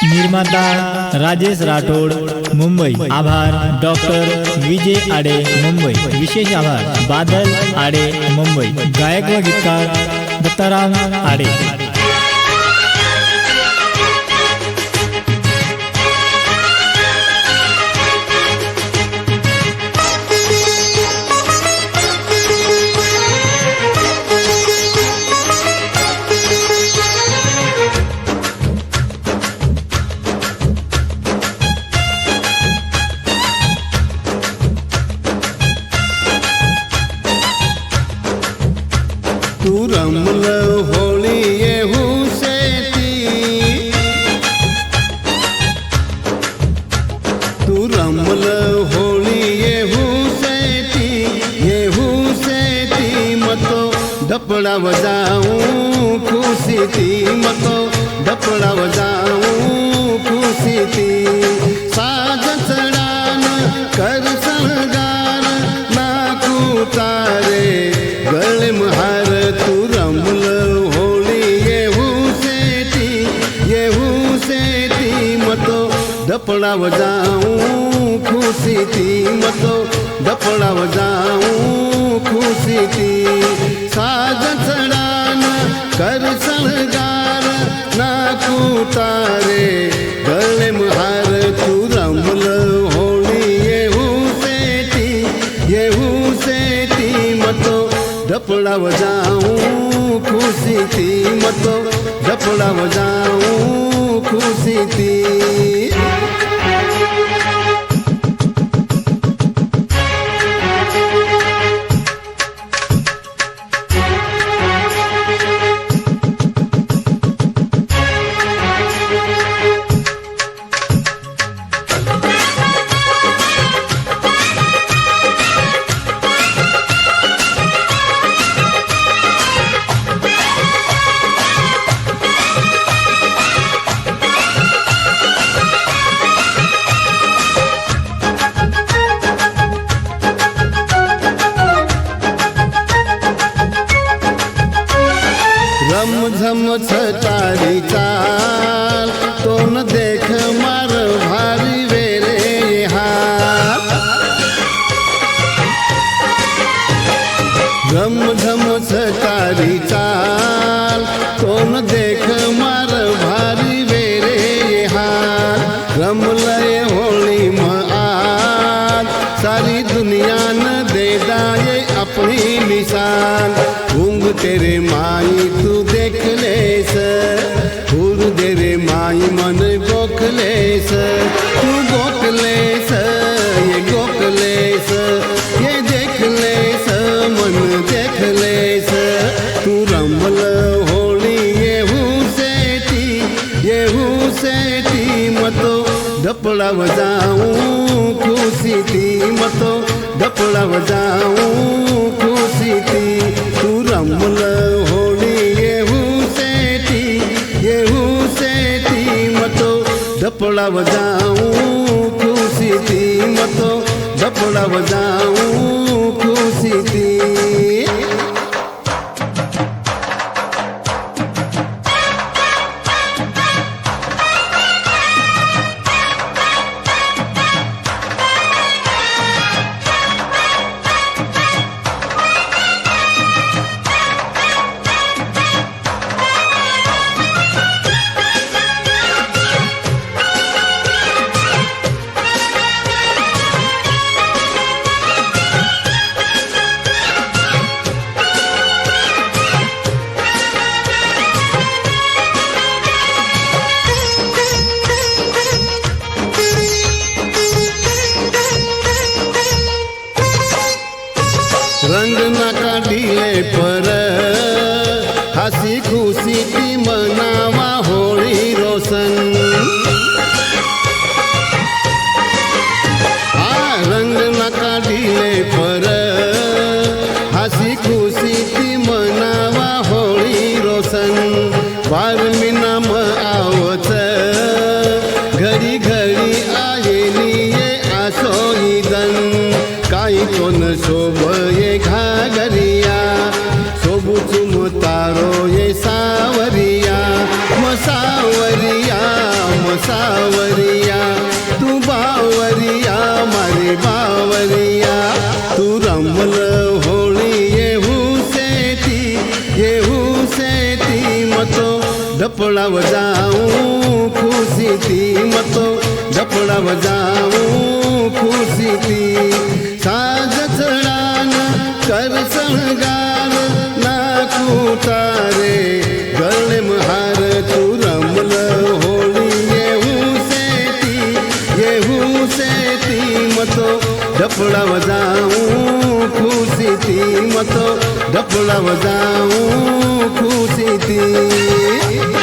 निर्माता राजेश राठोड मुंबई। आभार डॉक्टर विजय आडे मुंबई। विशेष आभार बादल आडे मुंबई। गायक व गीतकार दत्ताराम आडे। तू रमल होली येहू सेती, तू रमल होली येहू सेती मतो डपड़ा बजाऊं खुशी थी, मतो डपड़ा बजाऊं खुशी थी। साज चढ़ान कर संगार नाकू तारे गले महार। तू रमल होली येहू सेती मतो डपड़ा बजाऊं खुशी थी, मतो डपड़ा बजाऊं खुशी थी। साज चढ़ान कर संगार नाकू तारे गले महार। तू रमल होली येहू सेती मतो डपड़ा बजाऊं खुशी थी, मतो डपड़ा बजाऊं खुशी थी। रमझम छटारी चाल तो न देख मार भारी वेरे हाथ। रमझम छटारी चाल तो न देख मार भारी वेरे हाथ। रमलय होली में आज सारी दुनिया न दे दाए अपनी निशान। घूंग तेरे माई तू देख लेस, फूल तेरे माई मन गोख लेस। तू गोख लेस, ये गोख लेस, ये देख लेस, मन देख लेस। तू रमल होली येहू सेती मतो डपड़ा बजाऊं खुशी थी, मतो डपड़ा बजाऊं खुशी थी। तू रमल होली येहू सेती मतो डपड़ा बजाऊं खुशी थी, मतो डपड़ा बजाऊं खुशी थी। रंग ना काढिले पर हसी खुशी ती मनावा होळी रोशन। रंग ना काढिले पर हसी खुशी ती मनावा होळी रोशन। बारमी नाम आवत घडी घडी आयेली ये आसोईदन। काही कोण शोभये घागरिया शोभू चुम तारो ये सावरिया मसावरिया मसा येऊ सेती मतो डपळा वजाऊ खुशी ती मतो डपळा वजाऊ खुशी ती साज चढान कर संगार नाकू तारे गळे महार तू रमल होळी येऊ सेती मतो डपळा वजाऊ खुशी ती मतो डपळा वजाऊ खुशी ती